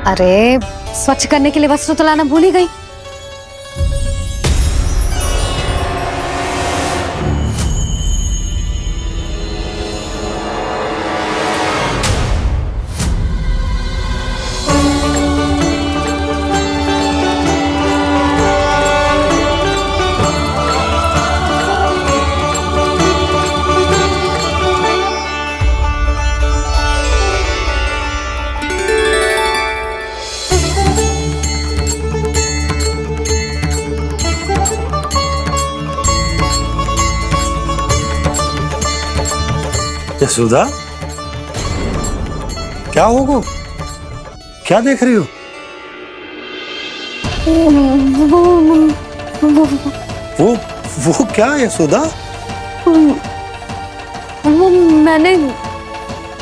अरे स्वच्छ करने के लिए वस्त्र तो लाना भूल ही गई। यशोदा, क्या होगा? क्या देख रही हो? वो क्या यशोदा? वो मैंने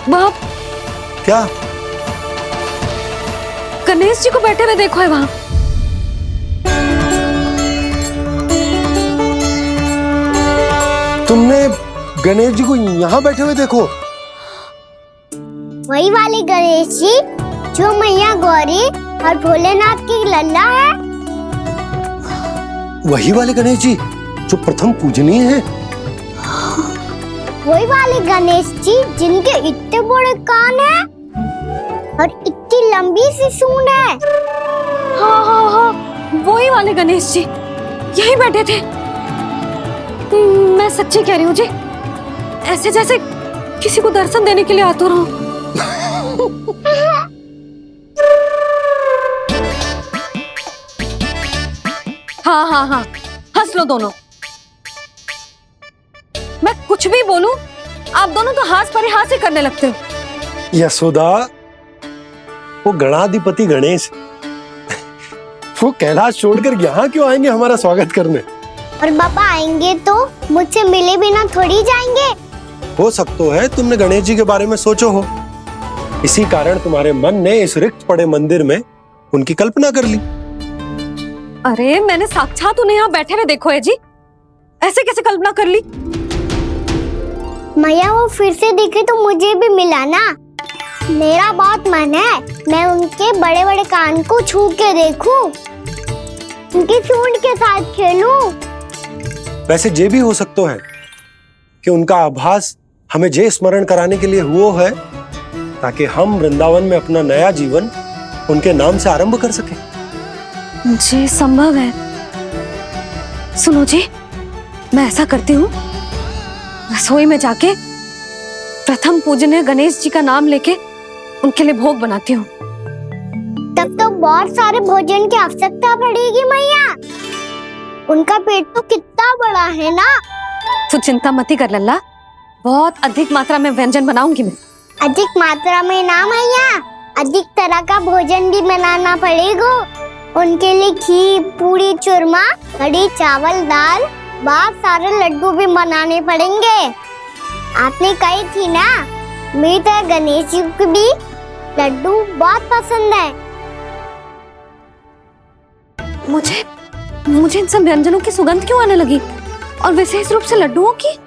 वहाँ क्या? गणेश जी को बैठे हुए देखो है वहाँ। तुमने गणेश जी को यहाँ बैठे हुए देखो? वही वाले गणेश जी जो मैया गौरी और भोलेनाथ की लल्ला है। वही वाले गणेश जी जो प्रथम पूजनीय है। वही वाले गणेश जी जिनके इतने बड़े कान हैं और इतनी लंबी सी सूंड है। हाँ हाँ हाँ, वही वाले गणेश जी यही बैठे थे। मैं सच्ची कह रही हूँ जी, ऐसे जैसे किसी को दर्शन देने के लिए आतुर हूँ। हाँ हाँ हाँ, हंस लो दोनों। मैं कुछ भी बोलूं, आप दोनों तो हाथ परिहास ही करने लगते हो। यशोदा, वो गणाधिपति गणेश वो कैलाश छोड़कर यहाँ क्यों आएंगे हमारा स्वागत करने? और पापा आएंगे तो मुझसे मिले बिना थोड़ी जाएंगे। हो सकता है तुमने गणेश जी के बारे में सोचो हो, इसी कारण तुम्हारे मन ने इस रिक्त पड़े मंदिर में उनकी कल्पना कर ली। अरे मैंने साक्षात उन्हें यहाँ बैठे हुए देखो है जी, ऐसे कैसे कल्पना कर ली? मैया वो फिर से दिखे तो मुझे भी मिला ना। मेरा बहुत मन है मैं उनके बड़े बड़े कान को छू के देखूं, उनकी सूंड के साथ खेलूं। वैसे ये भी हो सकता है कि उनका आभास हमें जे स्मरण कराने के लिए हुआ है ताकि हम वृंदावन में अपना नया जीवन उनके नाम से आरंभ कर सके। जी संभव है। सुनो जी, मैं ऐसा करती हूँ, रसोई में जाके प्रथम पूजनीय गणेश जी का नाम लेके उनके लिए भोग बनाती हूँ। तब तो बहुत सारे भोजन की आवश्यकता पड़ेगी मैया। उनका पेट तो कितना बड़ा है ना। तू चिंता मत कर लल्ला, बहुत अधिक मात्रा में व्यंजन बनाऊंगी मैं। अधिक मात्रा में ना मैया, अधिक तरह का भोजन भी बनाना पड़ेगा। उनके लिए खीर, पूरी, चूरमा, कढ़ी, चावल, दाल, बहुत सारे लड्डू भी बनाने पड़ेंगे। आपने कही थी ना, मेरी तरह गणेश जी को भी लड्डू बहुत पसंद है। मुझे इन सब व्यंजनों की सुगंध क्यों आने लगी, और विशेष रूप से लड्डुओं की?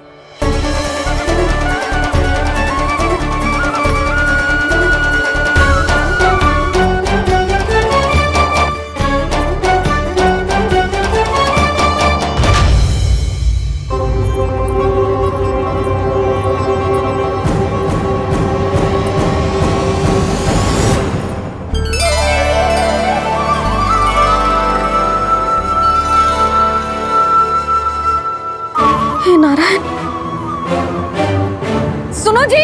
नारायण, सुनो जी,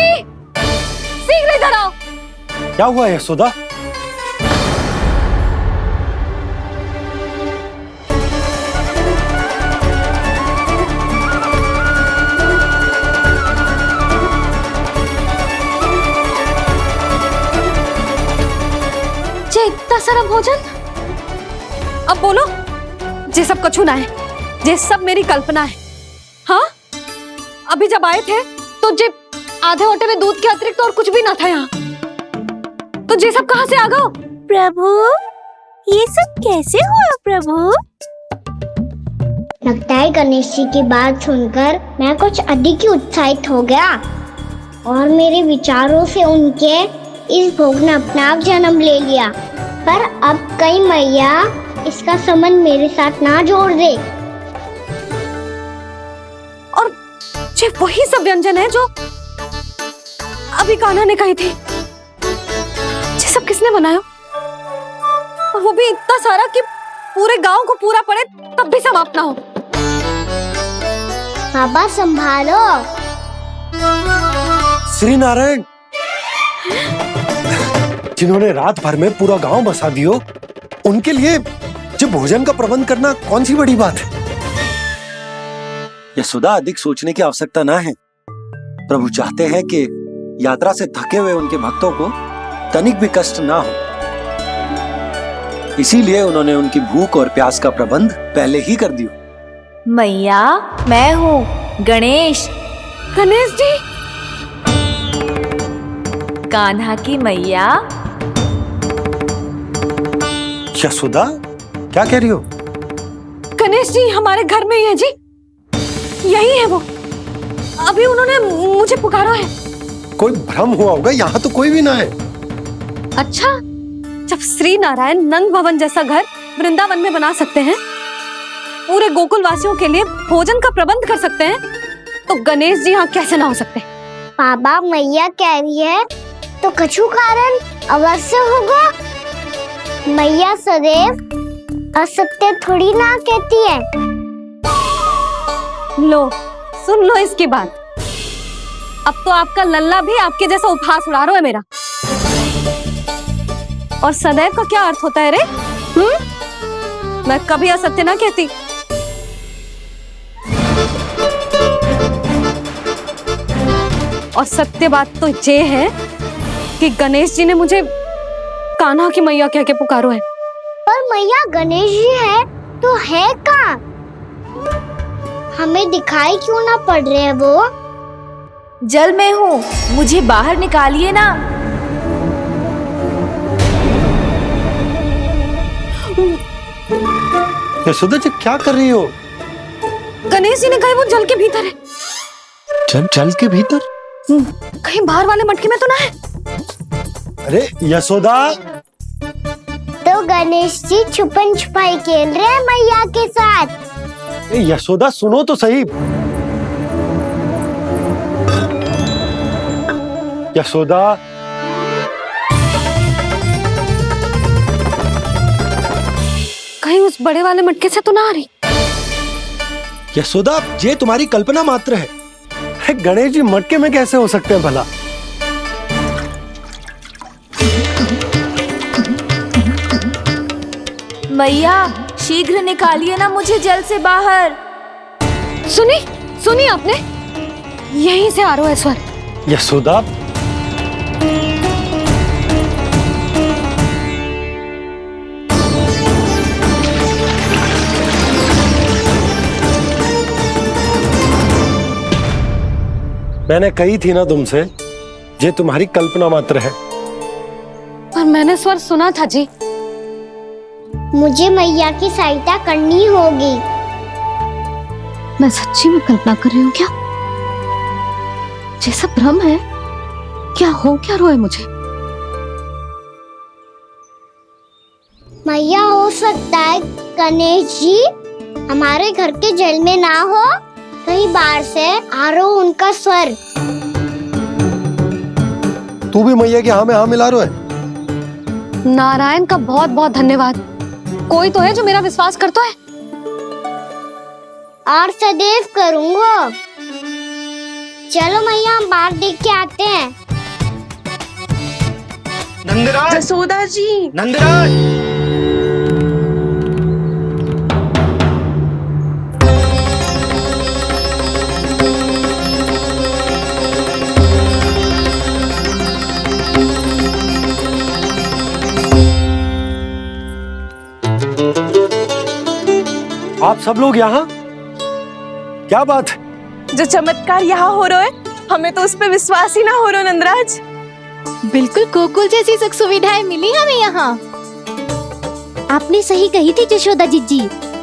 शीघ्र इधर आओ। क्या हुआ यशोदा? जे इतना सारा भोजन, अब बोलो, जे सब कछु ना है, जे सब मेरी कल्पना है। हाँ, अभी जब आए थे तो जे आधे ओटे में दूध के अतिरिक्त और कुछ भी ना था यहाँ, तो जे सब कहाँ से आ गए? प्रभु, ये सब कैसे हुआ प्रभु? लगता है गणेश जी की बात सुनकर मैं कुछ अधिक ही उत्साहित हो गया और मेरे विचारों से उनके इस भोग ने अपना आप जन्म ले लिया। पर अब कहीं मैया इसका संबंध मेरे साथ ना जोड़ दे। और ये वही सब व्यंजन है जो अभी कान्हा ने कही थी। ये सब किसने बनाया? और वो भी इतना सारा कि पूरे गांव को पूरा पड़े तब भी समाप्त ना हो। बाबा संभालो। श्री नारायण, जिन्होंने रात भर में पूरा गांव बसा दियो, उनके लिए जो भोजन का प्रबंध करना कौन सी बड़ी बात है। यशोदा, अधिक सोचने की आवश्यकता ना है। प्रभु चाहते हैं कि यात्रा से थके हुए उनके भक्तों को तनिक भी कष्ट ना हो, इसीलिए उन्होंने उनकी भूख और प्यास का प्रबंध पहले ही कर दिया। मैया, मैं हूँ गणेश। गणेश जी, कान्हा की मैया। यशोदा, क्या कह रही हो? गणेश जी हमारे घर में ही है जी, यही है वो। अभी उन्होंने मुझे पुकारा है। कोई भ्रम हुआ होगा, यहाँ तो कोई भी ना है। अच्छा, जब श्री नारायण नंद भवन जैसा घर वृंदावन में बना सकते हैं, पूरे गोकुल वासियों के लिए भोजन का प्रबंध कर सकते हैं, तो गणेश जी यहाँ कैसे ना हो सकते? बाबा मैया कह रही है तो कछु कारण अवश्य होगा। मैया सदैव असत्य थोड़ी ना कहती है। लो, सुन लो इसकी बात। अब तो आपका लल्ला भी आपके जैसा उपहास उड़ा रहा है मेरा। और सदैव का क्या अर्थ होता है रे? मैं कभी असत्य ना कहती। और सत्य बात तो ये है कि गणेश जी ने मुझे कान्हा की मैया कह के पुकारो है। पर मैया गणेश जी है तो है कहाँ? हमें दिखाई क्यों ना पड़ रहे हैं वो? जल में हूँ, मुझे बाहर निकालिए ना। यशोदा जी, क्या कर रही हो? गणेश जी ने कहा वो जल के भीतर है। जल के भीतर? कहीं बाहर वाले मटके में तो ना है? अरे यशोदा! तो गणेश जी छुपन छुपाई खेल रहे हैं मैया के साथ। यशोदा, सुनो तो सही। यशोदा, कहीं उस बड़े वाले मटके से तो ना आ रही? यशोदा, ये तुम्हारी कल्पना मात्र है। अरे गणेश जी मटके में कैसे हो सकते हैं भला? मैया, शीघ्र निकालिए ना मुझे जल से बाहर। सुनी आपने? यहीं से आ रहा है स्वर। यशोदा, मैंने कही थी ना तुमसे, ये तुम्हारी कल्पना मात्र है। पर मैंने स्वर सुना था जी। मुझे मैया की सहायता करनी होगी। मैं सच्ची में कल्पना कर रही हूँ क्या? ये सब भ्रम है क्या? हो क्या रहा है मुझे? मैया, हो सकता है गणेश जी हमारे घर के जल में ना हो, कहीं बाहर से आ रहा हो उनका स्वर। तू भी मैया के हाँ में हाँ मिला रहा है। नारायण का बहुत बहुत धन्यवाद। कोई तो है जो मेरा विश्वास करता है। और सदैव करूंगा। चलो मैया, हम बाहर देख के आते हैं। नंदराज! जसोदा जी! नंदराज! आप सब लोग यहाँ? क्या बात है? जो चमत्कार यहाँ हो रहा है, हमें तो उस पे विश्वास ही ना हो रहा नंदराज। बिल्कुल गोकुल जैसी सुख सुविधाएं मिली हमें यहाँ। आपने सही कही थी जशोदा जीजी,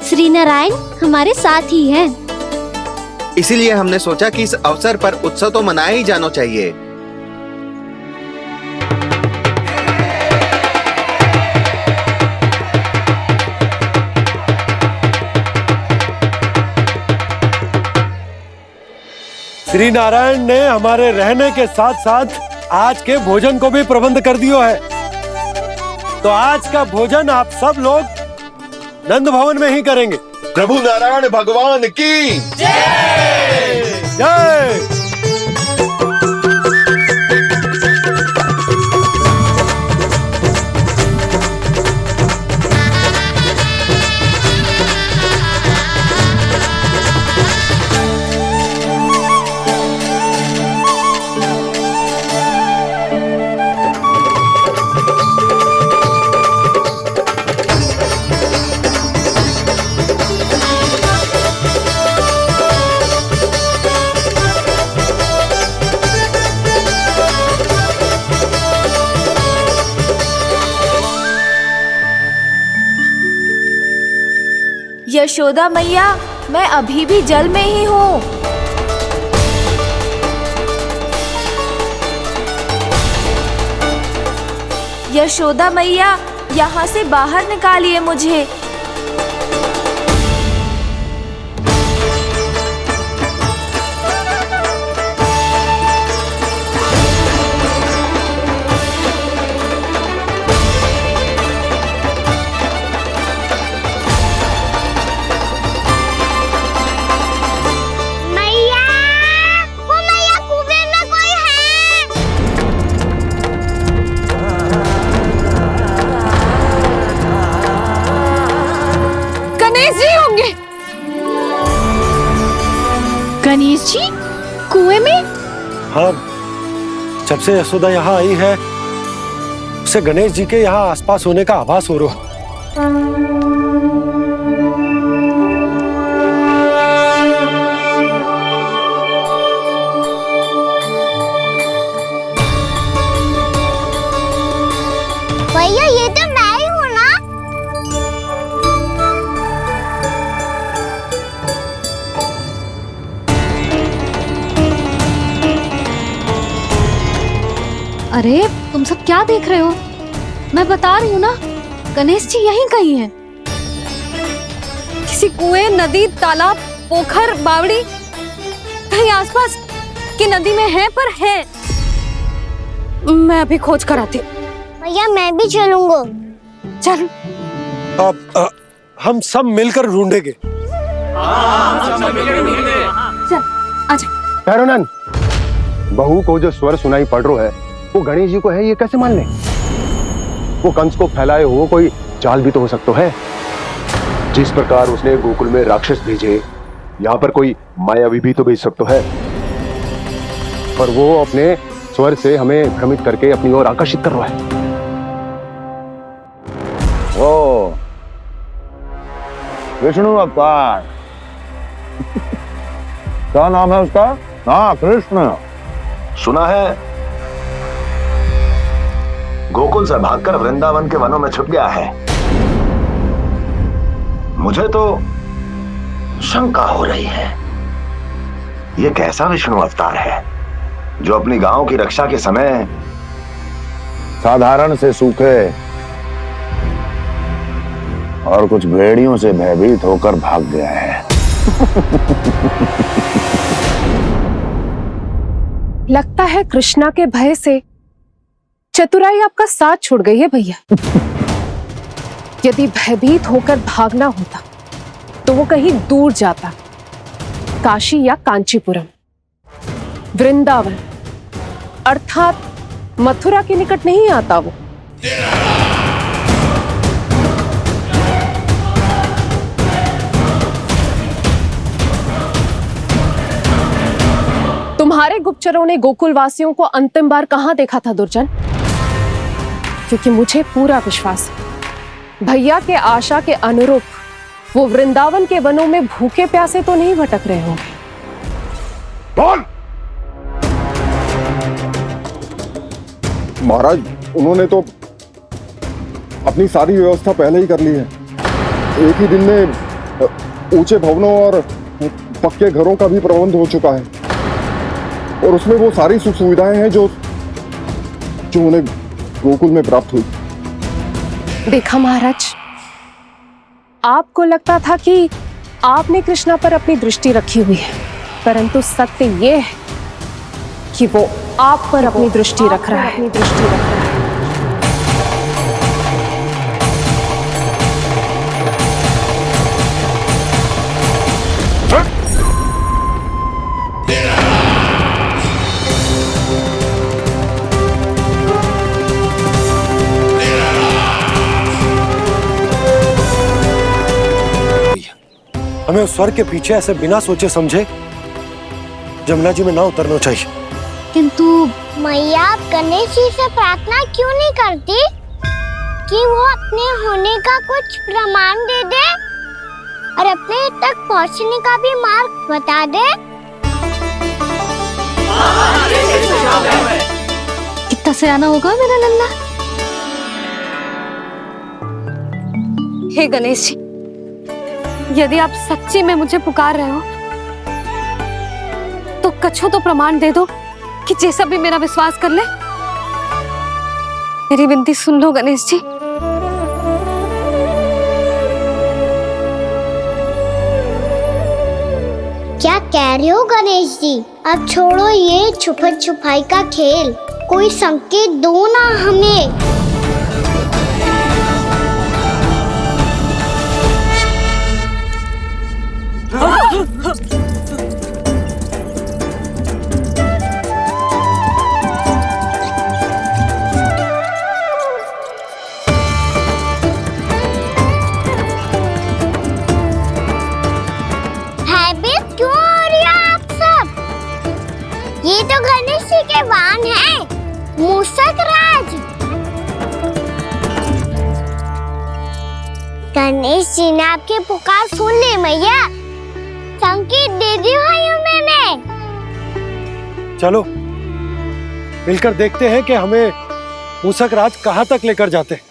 श्री नारायण हमारे साथ ही हैं। इसीलिए हमने सोचा कि इस अवसर पर उत्सव तो मनाया ही जाना चाहिए। श्री नारायण ने हमारे रहने के साथ साथ आज के भोजन को भी प्रबंध कर दियो है। तो आज का भोजन आप सब लोग नंद भवन में ही करेंगे। प्रभु नारायण भगवान की जय जय। यशोदा मैया, मैं अभी भी जल में ही हूँ। यशोदा मैया, यहाँ से बाहर निकालिए मुझे। गणेश जी कुएं में? हाँ, जब से यशोदा यहाँ आई है उसे गणेश जी के यहाँ आसपास होने का आभास हो रहा। भैया ये तो मैं ही हूँ ना। अरे तुम सब क्या देख रहे हो? मैं बता रही हूँ ना, गणेश जी यहीं कहीं हैं। किसी कुएं, नदी, तालाब, पोखर, बावड़ी, कहीं आसपास की नदी में है, पर है। मैं अभी खोज कर आती हूँ। भैया मैं भी चलूंगा। चल। अब हम सब मिलकर ढूंढेंगे। चल आजा। भैरवनंद, बहू को जो स्वर सुनाई पड़ रहा है वो गणेश जी को है, ये कैसे मान ले? वो कंस को फैलाए हुए कोई चाल भी तो हो सकता है। जिस प्रकार उसने गोकुल में राक्षस भेजे, यहाँ पर कोई मायावी भी तो भेज सकता है। पर वो अपने स्वर से हमें भ्रमित करके अपनी ओर आकर्षित कर रहा है। ओ विष्णु अवतार। क्या नाम है उसका? हाँ, कृष्ण। सुना है गोकुल से भागकर वृंदावन के वनों में छुप गया है। मुझे तो शंका हो रही है, ये कैसा विष्णु अवतार है जो अपनी गांव की रक्षा के समय साधारण से सूखे और कुछ भेड़ियों से भयभीत होकर भाग गया है। लगता है कृष्णा के भय से चतुराई आपका साथ छोड़ गई है भैया। यदि भयभीत होकर भागना होता तो वो कहीं दूर जाता, काशी या कांचीपुरम, वृंदावन अर्थात मथुरा के निकट नहीं आता वो। तुम्हारे गुप्तचरों ने गोकुल वासियों को अंतिम बार कहां देखा था दुर्जन? क्योंकि मुझे पूरा विश्वास है भैया के आशा के अनुरूप वो वृंदावन के वनों में भूखे प्यासे तो नहीं भटक रहे होंगे। बोल! महाराज, उन्होंने तो अपनी सारी व्यवस्था पहले ही कर ली है। एक ही दिन में ऊंचे भवनों और पक्के घरों का भी प्रबंध हो चुका है और उसमें वो सारी सुख सुविधाएं हैं जो उन्हें गोकुल में प्राप्त हुई। देखा महाराज, आपको लगता था कि आपने कृष्णा पर अपनी दृष्टि रखी हुई है, परंतु सत्य ये है कि वो आप पर अपनी दृष्टि रख रहा है। हमें उस स्वर के पीछे ऐसे बिना सोचे समझे जमुना जी में ना उतरना चाहिए। किंतु मैया, आप गणेश जी से प्रार्थना क्यों नहीं करती कि वो अपने होने का कुछ प्रमाण दे दे और अपने तक पहुंचने का भी मार्ग बता दे? कितना सयाना होगा मेरा लल्ला। हे गणेश जी, यदि आप सच्ची में मुझे पुकार रहे हो तो कछु तो प्रमाण दे दो कि जैसा भी मेरा विश्वास कर ले। मेरी विनती सुन लो गणेश जी। क्या कह रहे हो गणेश जी? अब छोड़ो ये छुपन छुपाई का खेल, कोई संकेत दो ना हमें। भयभीत क्यों हो रही हो आप सब? ये तो गणेश जी के वाहन हैं, मूषक राज। गणेश जी ने आपकी पुकार सुन ली मैया, संकेत दे दी भाइयों मैंने। चलो मिलकर देखते हैं कि हमें मूषक राज कहाँ तक लेकर जाते हैं।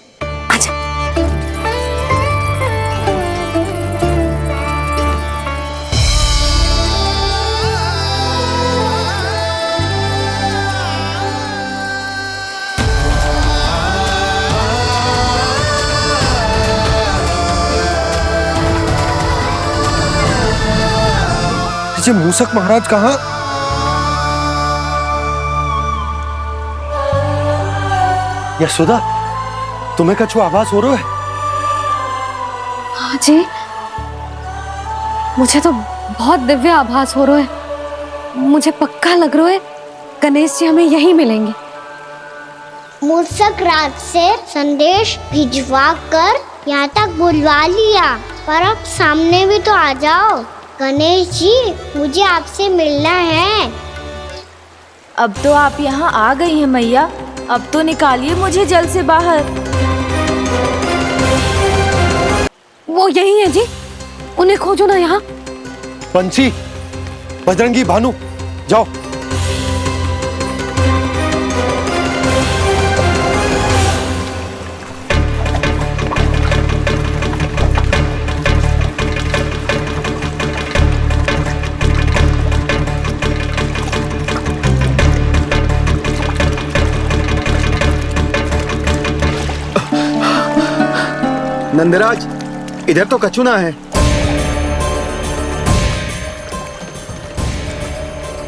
ये मूषक महाराज कहाँ? यशोदा, तुम्हें कछु आभास हो रहा है? हाँ जी, मुझे तो बहुत दिव्य आभास हो रहा है। मुझे पक्का लग रहा है गणेश जी हमें यहीं मिलेंगे। मूषक राज से संदेश भिजवा कर यहाँ तक बुलवा लिया, पर अब सामने भी तो आ जाओ। गणेश जी, मुझे आपसे मिलना है। अब तो आप यहाँ आ गई हैं मैया, अब तो निकालिए मुझे जल से बाहर। वो यही है जी, उन्हें खोजो ना यहाँ। बंसी, बजरंगी, भानु, जाओ। नंदराज, इधर तो कछु ना है।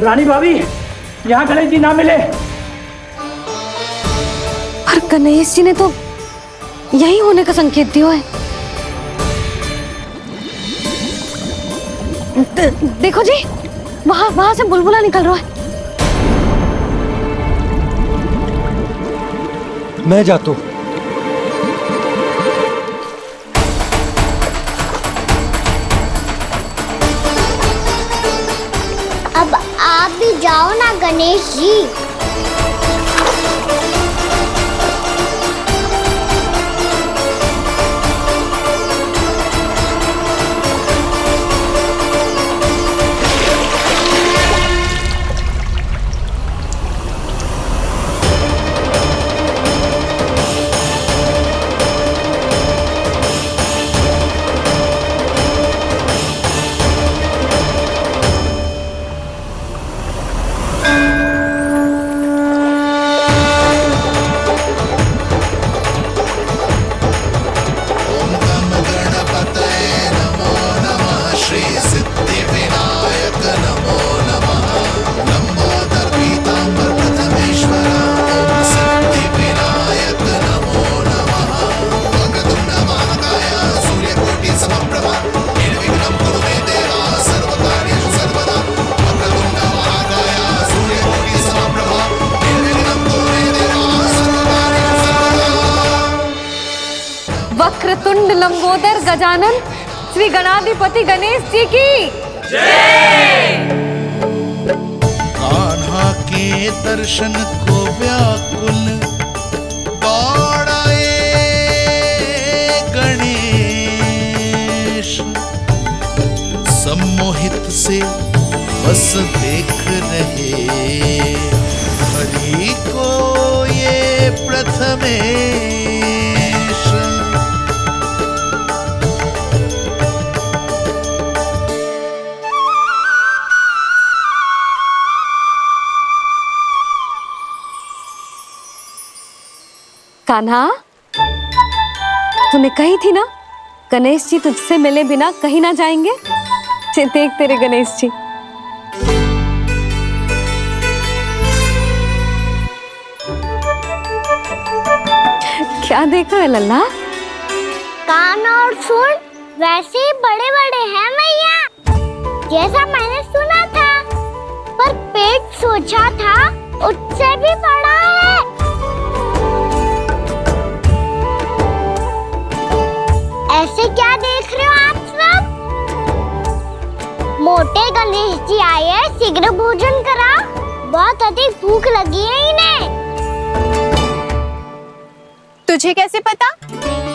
रानी भाभी, यहाँ गणेश जी ना मिले। पर गणेश जी ने तो यही होने का संकेत दिया है। देखो जी, वहां से बुलबुला निकल रहा है। मैं जाता हूँ। अब आप भी जाओ ना गणेश जी। वक्रतुंड लंबोदर गजानन श्री गणाधिपति गणेश जी की कान्हा के दर्शन को व्याकुल दौड़ाए गणेश, सम्मोहित से बस देख रहे हरि को ये प्रथमेश। कान्हा, तूने कही थी ना गणेश जी तुझसे मिले बिना कहीं ना जाएंगे। देख तेरे गणेश जी। क्या देखा है लल्ला? कान और सुन वैसे ही बड़े बड़े हैं मैया, जैसा मैंने सुना था, पर पेट सोचा था उससे भी बड़ा है। ऐसे क्या देख रहे हो आप सब? मोटे गणेश जी आए हैं, शीघ्र भोजन करा, बहुत अधिक भूख लगी है इन्हें। तुझे कैसे पता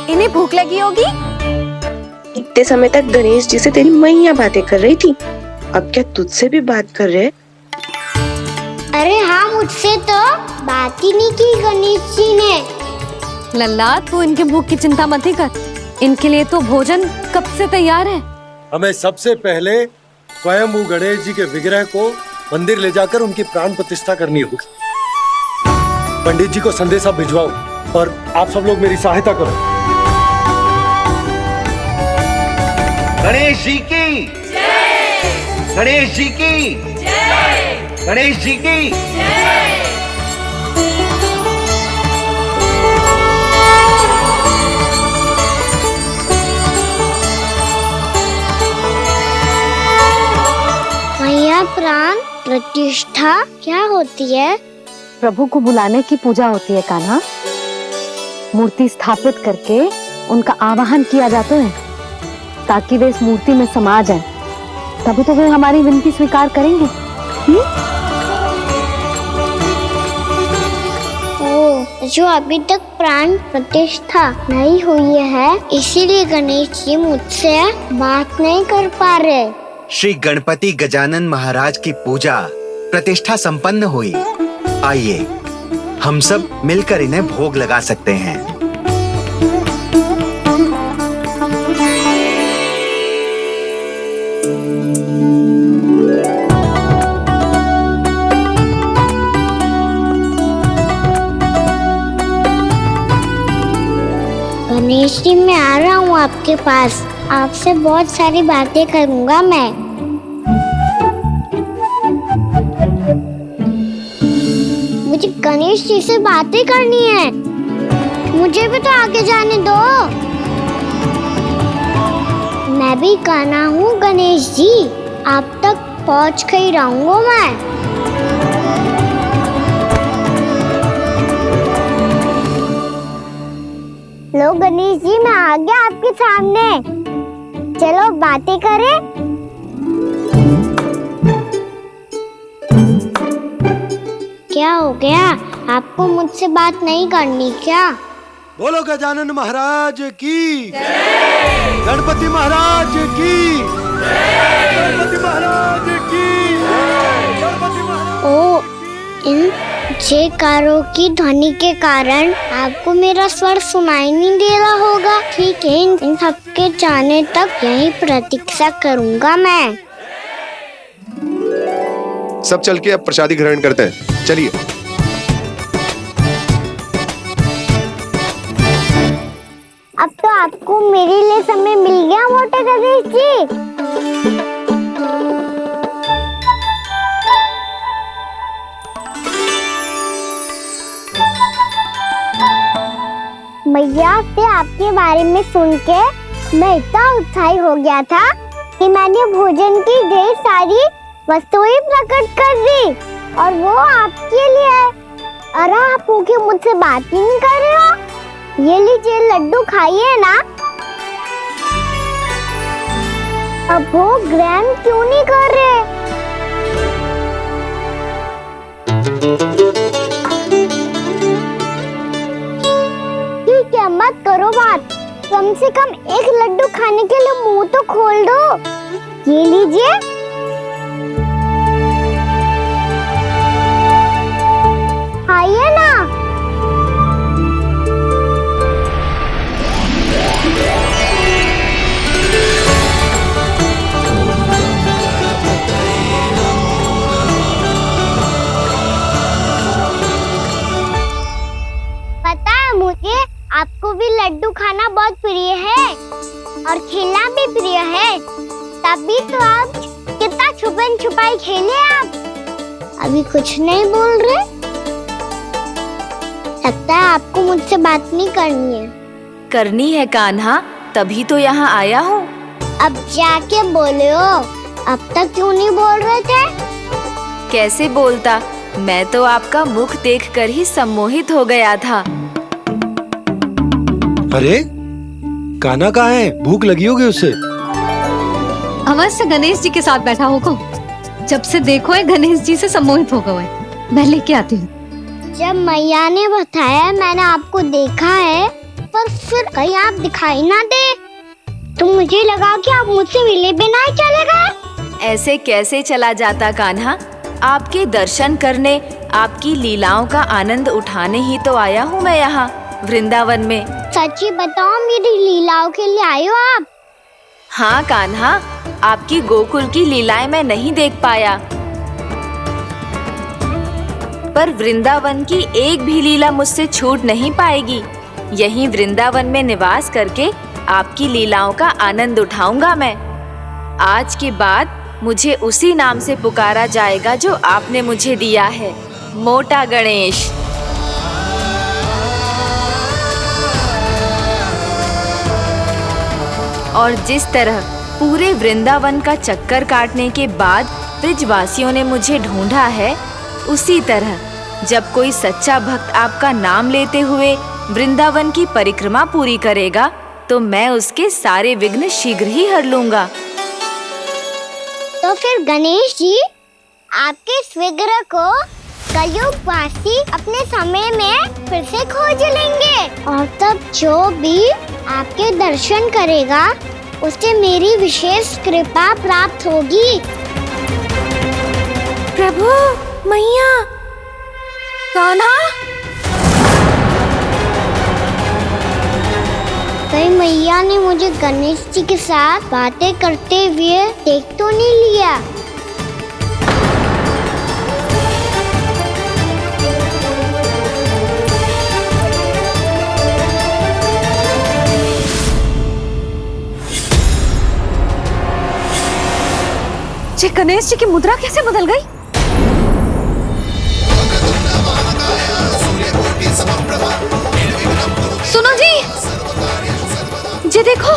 इन्हें भूख लगी होगी? इतने समय तक गणेश जी से तेरी मैया बातें कर रही थी, अब क्या तुझसे भी बात कर रहे? अरे हाँ, मुझसे तो बात ही नहीं की गणेश जी ने। लल्ला, तू इनके भूख की चिंता मत ही कर, इनके लिए तो भोजन कब से तैयार है। हमें सबसे पहले स्वयं गणेश जी के विग्रह को मंदिर ले जाकर उनकी प्राण प्रतिष्ठा करनी होगी। पंडित जी को संदेशा भिजवाओ और आप सब लोग मेरी सहायता करो। गणेश जी की जय, गणेश जी की जय, गणेश जी की जय। मैया, प्राण प्रतिष्ठा क्या होती है? प्रभु को बुलाने की पूजा होती है कान्हा। मूर्ति स्थापित करके उनका आवाहन किया जाता है ताकि वे इस मूर्ति में समा जाएं। तभी तो वे हमारी विनती स्वीकार करेंगे। जो अभी तक प्राण प्रतिष्ठा नहीं हुई है, इसीलिए गणेश जी मुझसे बात नहीं कर पा रहे। श्री गणपति गजानन महाराज की पूजा प्रतिष्ठा संपन्न हुई। आइए हम सब मिलकर इन्हें भोग लगा सकते हैं। गणेश जी, मैं आ रहा हूँ आपके पास, आपसे बहुत सारी बातें करूँगा मैं। मुझे गणेश जी से बातें करनी है, मुझे भी तो आगे जाने दो। मैं भी कान्हा हूँ गणेश जी, आप तक पहुँच कर ही रहूँगा मैं। लो गणेश जी, मैं आ गया आपके सामने, चलो बातें करें। क्या हो गया, आपको मुझसे बात नहीं करनी क्या? बोलो गजानन महाराज की जय, गणपति महाराज की जय, गणपति महाराज की जय, गणपति महाराज। ओ, इन जयकारों की ध्वनि के कारण आपको मेरा स्वर सुनाई नहीं दे रहा होगा। ठीक है, इन सबके जाने तक यही प्रतीक्षा करूंगा मैं। सब चल के अब प्रसादी ग्रहण करते हैं, चलिए। अब तो आपको मेरे लिए समय मिल गया मोटे गणेश जी। मैया से आपके बारे में सुन के मैं इतना उत्साही हो गया था कि मैंने भोजन की ढेर सारी वस्तुएं प्रकट कर दी, और वो आपके लिए। अरे आप भूखे मुझसे बात ही नहीं कर रहे हो। ये लीजिए लड्डू खाइए ना। अब वो ग्रैंड क्यों नहीं कर रहे? ठीक है, मत करो बात। कम से कम एक लड्डू खाने के लिए मुंह तो खोल दो। ये लीजिए। खाइए ना। पता है मुझे, आपको भी लड्डू खाना बहुत प्रिय है और खेलना भी प्रिय है। तभी तो आप कितना छुपन छुपाई खेले। आप अभी कुछ नहीं बोल रहे। लगता है आपको मुझसे बात नहीं करनी है। करनी है कान्हा, तभी तो यहाँ आया हूँ। अब जाके बोलो। अब तक क्यों नहीं बोल रहे थे? कैसे बोलता, मैं तो आपका मुख देखकर ही सम्मोहित हो गया था। अरे कान्हा कहाँ है? भूख लगी होगी उसे। अवश्य गणेश जी के साथ बैठा होगा। जब से देखो है गणेश जी से सम्मोहित हो गए। मैं लेके आती हूँ। जब मैया ने बताया मैंने आपको देखा है, पर फिर कहीं आप दिखाई ना दे तो मुझे लगा कि आप मुझसे मिले बिना ही चले गए। ऐसे कैसे चला जाता कान्हा? आपके दर्शन करने, आपकी लीलाओं का आनंद उठाने ही तो आया हूँ मैं यहाँ वृंदावन में। सच्ची बताओ, मेरी लीलाओं के लिए आए हो आप? हाँ कान्हा, आपकी गोकुल की लीलाएं मैं नहीं देख पाया, पर वृंदावन की एक भी लीला मुझसे छूट नहीं पाएगी। यहीं वृंदावन में निवास करके आपकी लीलाओं का आनंद उठाऊंगा मैं। आज के बाद मुझे उसी नाम से पुकारा जाएगा जो आपने मुझे दिया है, मोटा गणेश। और जिस तरह पूरे वृंदावन का चक्कर काटने के बाद ब्रिजवासियों ने मुझे ढूंढा है, उसी तरह जब कोई सच्चा भक्त आपका नाम लेते हुए वृंदावन की परिक्रमा पूरी करेगा तो मैं उसके सारे विघ्न शीघ्र ही हर लूंगा। तो फिर गणेश जी, आपके इस विग्रह को कलयुगवासी अपने समय में फिर से खोज लेंगे और तब जो भी आपके दर्शन करेगा उसे मेरी विशेष कृपा प्राप्त होगी। प्रभु, मैया, कान्हा, कहीं मैया ने मुझे गणेश जी के साथ बातें करते हुए देख तो नहीं लिया? ये गणेश जी की मुद्रा कैसे बदल गई? सुनो जी, ये देखो।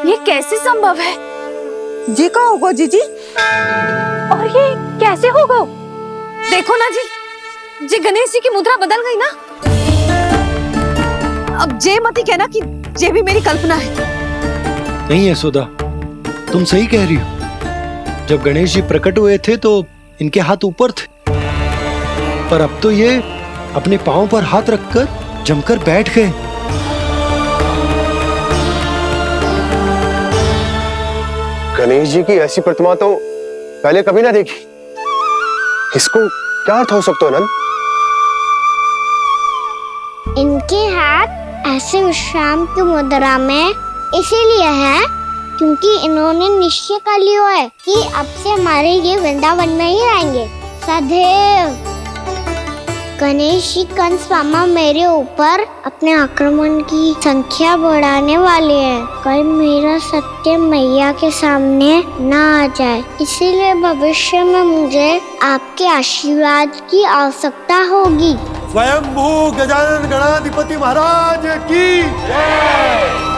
ये कैसे संभव है? जी का होगा जीजी? और ये कैसे होगा? देखो ना जी, जे गणेश जी की मुद्रा बदल गई ना। अब जे मती कहना कि जे भी मेरी कल्पना है। नहीं यशोदा, तुम सही कह रही हो। जब गणेश जी प्रकट हुए थे तो इनके हाथ ऊपर थे, पर अब तो ये अपने पांव पर हाथ रखकर जमकर बैठ गए। गणेश जी की ऐसी प्रतिमा तो पहले कभी ना देखी। इसको क्या अर्थ हो सकता है नंद? इनके हाथ ऐसे विश्राम की मुद्रा में इसीलिए है क्योंकि इन्होंने निश्चय कर लिया है कि अब से हमारे ये वृंदावन में ही रहेंगे सदैव। गणेश जी कंस मामा मेरे ऊपर अपने आक्रमण की संख्या बढ़ाने वाले हैं। कल मेरा सत्य मैया के सामने ना आ जाए, इसीलिए भविष्य में मुझे आपके आशीर्वाद की आवश्यकता होगी। स्वयंभू गजानन गणाधिपति महाराज की जय।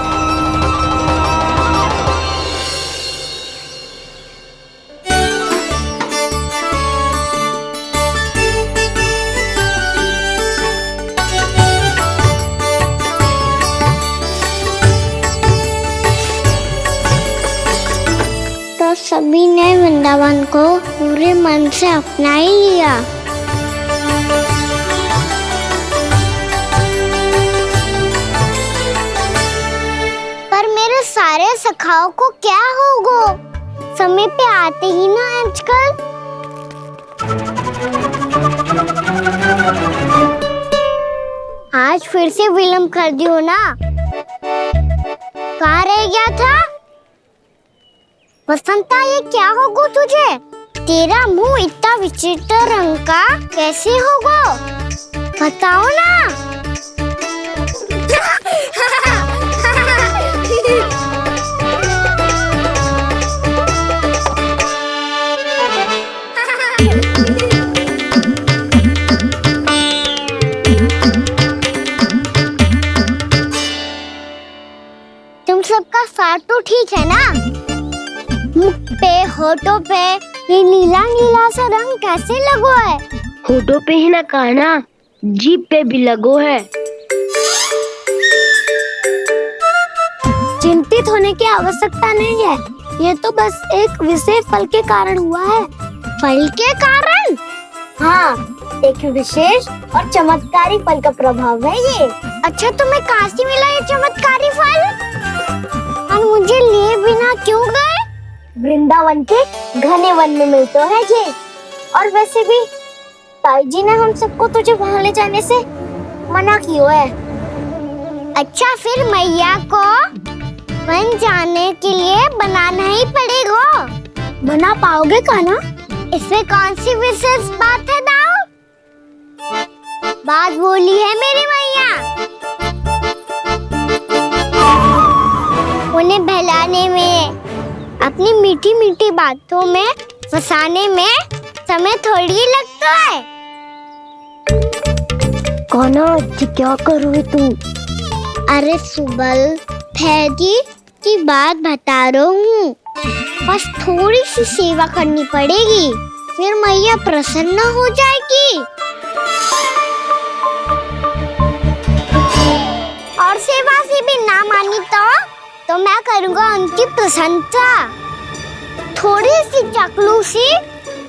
भगवान को पूरे मन से अपना ही लिया। पर मेरे सारे सखाओं को क्या होगा? समय पे आते ही ना आजकल। आज फिर से विलम्ब कर दियो ना। कहाँ रह गया था? वसंता, ये क्या होगा तुझे? तेरा मुंह इतना विचित्र रंग का कैसे होगा? बताओ ना। तुम सबका स्वाद तो ठीक है ना? मुख पे, होठों पे ये नीला नीला सा रंग कैसे लगो है? होठों पे ही ना काना, जीभ पे भी लगो है। चिंतित होने की आवश्यकता नहीं है। ये तो बस एक विशेष फल के कारण हुआ है। फल के कारण? हाँ, एक विशेष और चमत्कारी फल का प्रभाव है ये। अच्छा, तुम्हें कहाँ से मिला ये चमत्कारी फल? और मुझे लिए बिना क्यों गए? वृंदावन के घने वन में मिलते हैं ये। और वैसे भी ताई जी ने हम सबको तुझे वहाँ ले जाने से मना किया है। अच्छा, फिर मैया को वन जाने के लिए बनाना ही पड़ेगा। बना पाओगे कान्हा? इसमें कौन सी विशेष बात है दाऊ? बात बोली है मेरी मैया। उन्हें बहलाने में, अपनी मीठी मीठी बातों में फंसाने में समय थोड़ी लगता है। कान्हा, क्या करोगे तू? अरे सुबल, फैजी की बात बता रहा हूँ। बस थोड़ी सी सेवा करनी पड़ेगी, फिर मैया प्रसन्न हो जाएगी। और सेवा से भी ना मानी तो मैं करूँगा उनकी प्रशंसा। थोड़ी सी चकलूसी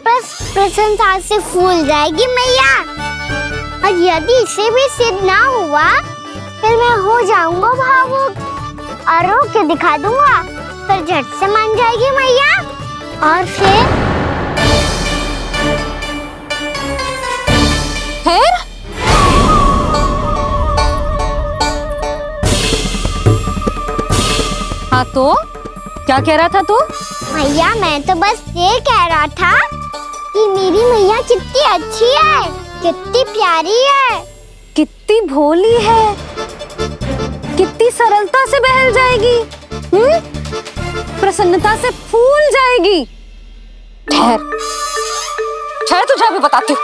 बस प्रशंसा से फूल जाएगी मैया। और यदि इसे भी सिद्ध ना हुआ, फिर मैं हो जाऊंगा भावुक और रो के दिखा दूंगा। फिर झट से मान जाएगी मैया। और फिर हाँ, तो क्या कह रहा था तू? मैया, मैं तो बस ये कह रहा था कि मेरी मैया कितनी अच्छी है, कितनी प्यारी है, कितनी भोली है, कितनी सरलता से बहल जाएगी, प्रसन्नता से फूल जाएगी। ठहर ठहर, तुझे अभी बताती हूँ।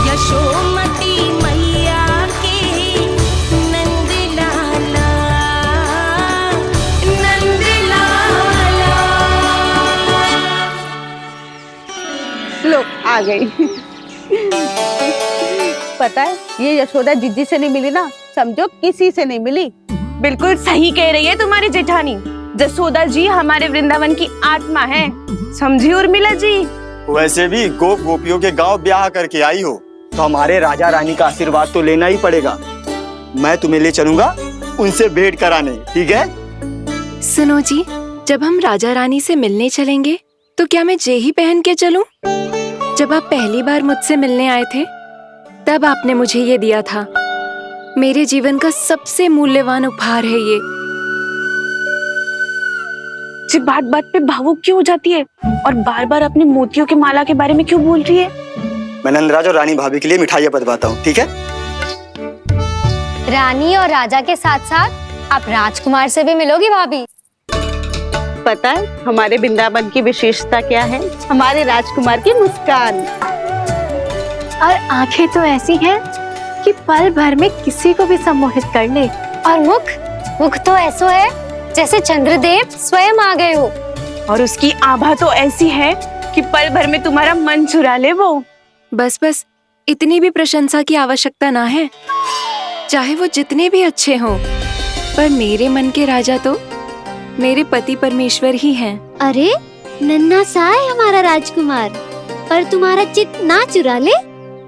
यशोमती मैया के नंद लाला, नंद लाला। लो, आ गई। पता है, ये यशोदा जीजी से नहीं मिली ना, समझो किसी से नहीं मिली। बिल्कुल सही कह रही है तुम्हारी जेठानी। यशोदा जी हमारे वृंदावन की आत्मा है, समझी उर्मिला जी। वैसे भी गोप गोपियों के गांव ब्याह करके आई हो, तो हमारे राजा रानी का आशीर्वाद तो लेना ही पड़ेगा। मैं तुम्हें ले चलूंगा उनसे भेंट कराने, ठीक है? सुनो जी, जब हम राजा रानी से मिलने चलेंगे तो क्या मैं जे ही पहन के चलूं? जब आप पहली बार मुझसे मिलने आए थे, तब आपने मुझे ये दिया था। मेरे जीवन का सबसे मूल्यवान उपहार है ये। जी, बात बात पे भावुक क्यों हो जाती है और बार बार अपने मोतियों के माला के बारे में क्यों बोल रही है? मैं नंदराज और रानी भाभी के लिए मिठाइयाँ बंटवाता हूँ, ठीक है? रानी और राजा के साथ साथ आप राजकुमार से भी मिलोगी भाभी। पता है हमारे वृंदावन की विशेषता क्या है? हमारे राजकुमार की मुस्कान। और आंखें तो ऐसी हैं कि पल भर में किसी को भी सम्मोहित कर ले। और मुख तो ऐसा है जैसे चंद्रदेव स्वयं आ गए हो। और उसकी आभा तो ऐसी है कि पल भर में तुम्हारा मन चुरा ले वो। बस बस, इतनी भी प्रशंसा की आवश्यकता ना है। चाहे वो जितने भी अच्छे हों, पर मेरे मन के राजा तो मेरे पति परमेश्वर ही हैं। अरे, नन्हा सा है हमारा राजकुमार, पर तुम्हारा चित्त ना चुरा ले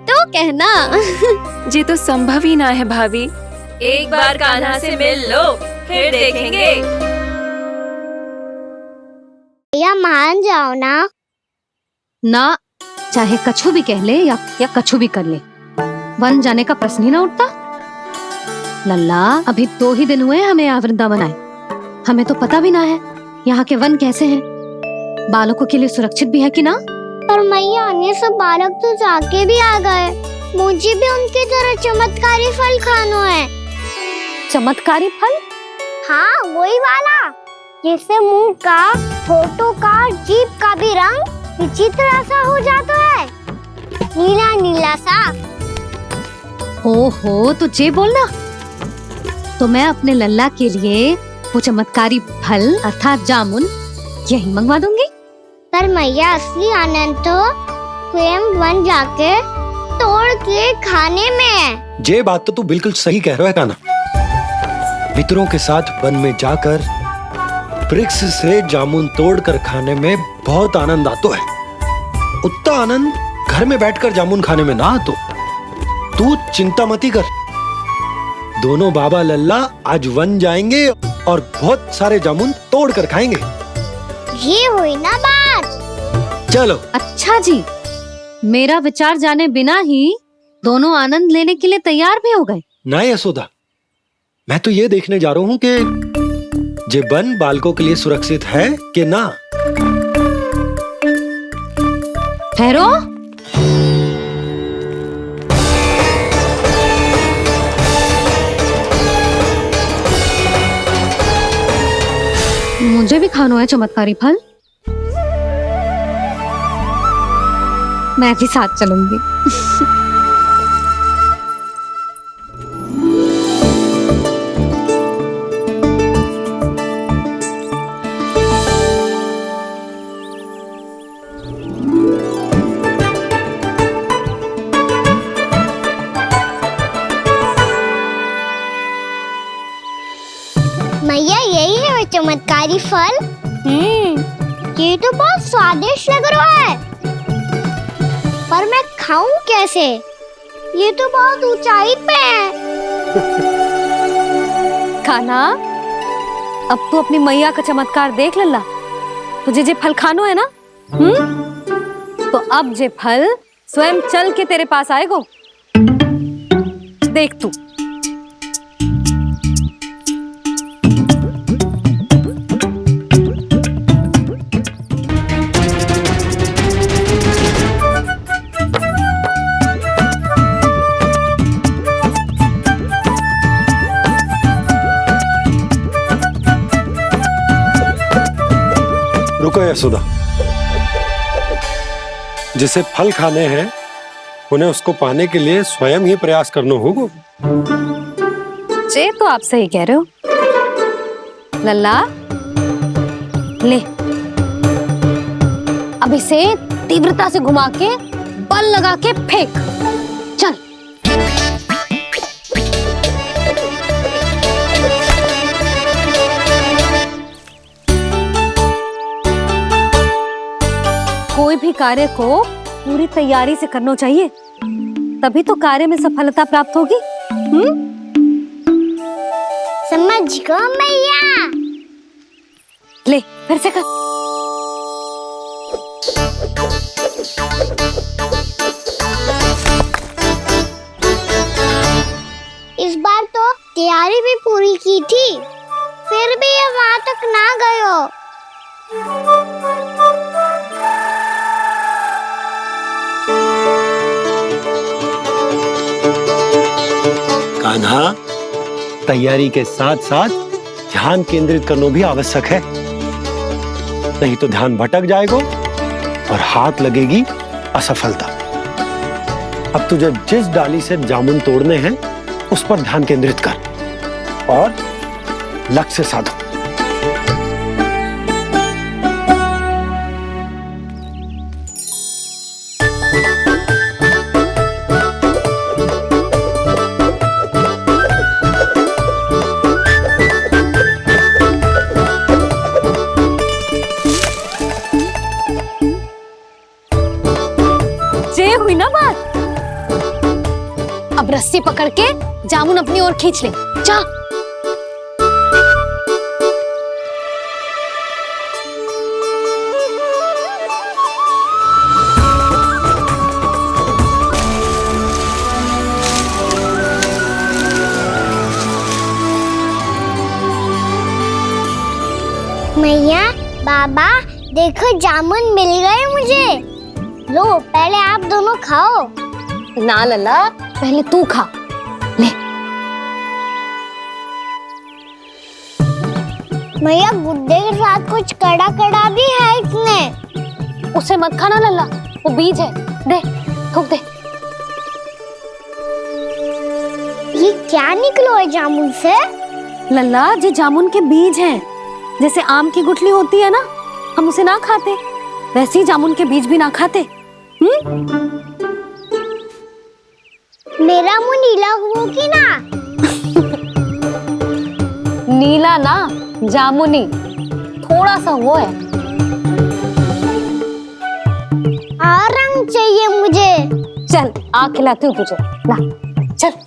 तो कहना। ये तो संभव ही ना है भाभी। एक बार कान्हा से मिल लो, फिर देखेंगे। भैया मान जाओ ना। ना, चाहे कछु भी कह ले या कछु भी कर ले, वन जाने का प्रश्न ही ना उठता। लल्ला, अभी 2 ही दिन हुए हमें यहाँ वृंदावन आए, हमें तो पता भी ना है यहाँ के वन कैसे हैं, बालकों के लिए सुरक्षित भी है कि ना। पर मैया अन्य सब बालक तो जाके भी आ गए, मुझे भी उनकी तरह चमत्कारी फल खाना है। चमत्कारी फल? हाँ, वही वाला जिससे मुंह का, होठों का, जीभ का भी रंग विचित्र सा हो जाता है, नीला नीला सा। ओहो, तो जे बोलना। तो मैं अपने लल्ला के लिए वो चमत्कारी फल अर्थात जामुन यही मंगवा दूंगी। पर मैया असली आनंद तो स्वयं वन जाके तोड़ के खाने में है। ये बात तो तू बिल्कुल सही कह रहा है कान्हा। मित्रों के साथ वन में जाकर वृक्ष से जामुन तोड़कर खाने में बहुत आनंद आता है। उतना आनंद घर में बैठकर जामुन खाने में ना आतो। तू चिंता मती कर, दोनों बाबा लल्ला आज वन जाएंगे और बहुत सारे जामुन तोड़कर खाएंगे। ये हुई ना बात। चलो। अच्छा जी, मेरा विचार जाने बिना ही दोनों आनंद लेने के लिए तैयार भी हो गए। ना यशोदा, मैं तो ये देखने जा रहा हूँ कि ये वन बालकों के लिए सुरक्षित है कि ना। ठहरो। मुझे भी खाना है चमत्कारी फल, मैं भी साथ चलूंगी। मैया यही है वो चमत्कारी फल। ये तो बहुत स्वादिष्ट लग रहा है, पर मैं खाऊं कैसे? ये तो बहुत ऊंचाई पे है। कान्हा, अब तू अपनी मैया का चमत्कार देख लल्ला। तुझे जे फल खानो है ना, तो अब जे फल स्वयं चल के तेरे पास आएगो। देख तू। रुको यशोदा, जिसे फल खाने हैं उन्हें उसको पाने के लिए स्वयं ही प्रयास करना होगा। जे तो आप सही कह रहे हो लल्ला। ले, अब इसे तीव्रता से घुमा के बल लगा के फेंक। चल। कोई भी कार्य को पूरी तैयारी से करना चाहिए, तभी तो कार्य में सफलता प्राप्त होगी। समझ गो मैया। ले, फिर से कर। इस बार तो तैयारी भी पूरी की थी, फिर भी ये वहां तक ना गए हो। कान्हा, तैयारी के साथ साथ ध्यान केंद्रित करना भी आवश्यक है, नहीं तो ध्यान भटक जाएगा और हाथ लगेगी असफलता। अब तुझे जिस डाली से जामुन तोड़ने हैं उस पर ध्यान केंद्रित कर और लक्ष्य साधो। जे हुई ना बात। अब रस्सी पकड़ के जामुन अपनी ओर खींच ले। जा। मैया, बाबा, देखो जामुन मिल गए मुझे। लो, पहले आप दोनों खाओ। ना लल्ला, पहले तू खा ले। मैया, गुड्डे के साथ कुछ कड़ा कड़ा भी है इसमें। उसे मत खाना लल्ला, वो बीज है। दे, थूक दे। ये क्या निकलो है जामुन से? लल्ला, ये जामुन के बीज हैं। जैसे आम की गुठली होती है ना, हम उसे ना खाते, वैसे ही जामुन के बीज भी ना खाते। मेरा मुंह नीला हुआ कि ना? नीला ना, जामुनी, थोड़ा सा वो है। और रंग चाहिए मुझे। चल, आ खिलाती हूँ तुझे। ला, चल।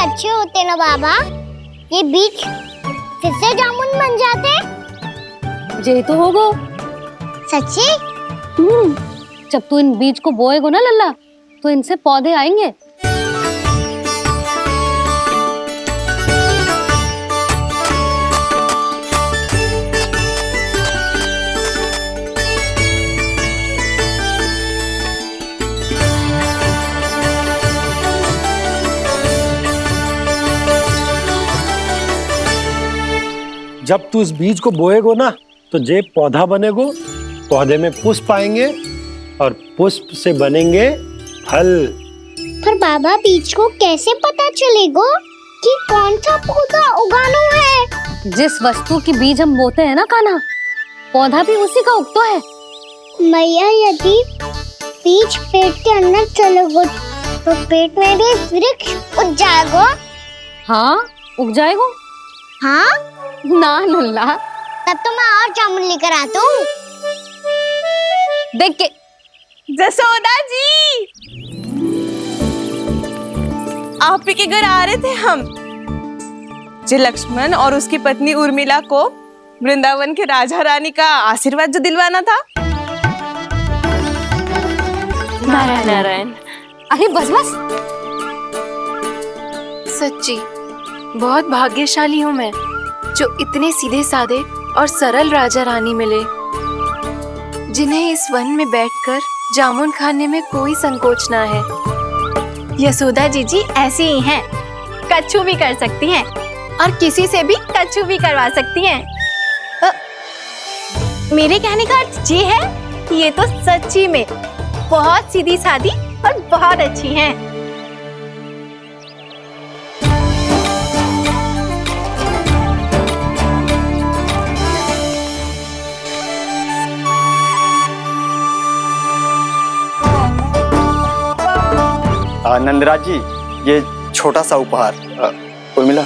अच्छे होते ना बाबा, ये बीज फिर से जामुन बन जाते। जे तो होगो। सच्ची? जब तू इन बीज को बोएगो ना लल्ला, तो इनसे पौधे आएंगे। जब तू इस बीज को बोएगो ना, तो जे पौधा बनेगो, पौधे में पुष्प आएंगे और पुष्प से बनेंगे फल। पर बाबा, बीज को कैसे पता चलेगा कि कौन सा पौधा उगाना है? जिस वस्तु की बीज हम बोते हैं ना कान्हा, पौधा भी उसी का उगता है। मैया, यदि बीज पेट के अंदर चलेगा तो पेट में भी वृक्ष उग जाएगा। हाँ, उग जाएगा। हाँ ना लल्ला, तब तो मैं और जामुन लेकर आता हूँ। देख के। जसोदा जी, आप ही के घर आ रहे थे हम। जो लक्ष्मण और उसकी पत्नी उर्मिला को वृंदावन के राजा रानी का आशीर्वाद जो दिलवाना था। नारायण नारायण। अरे बस बस। सच्ची बहुत भाग्यशाली हूँ मैं, जो इतने सीधे साधे और सरल राजा रानी मिले, जिन्हें इस वन में बैठकर जामुन खाने में कोई संकोच ना है। यशोदा जीजी ऐसी ही हैं, कच्छू भी कर सकती हैं और किसी से भी कच्छू भी करवा सकती हैं। मेरे कहने का अर्थ ये है, ये तो सच्ची में बहुत सीधी सादी और बहुत अच्छी हैं। नंदराज जी, ये छोटा सा उपहार। उर्मिला।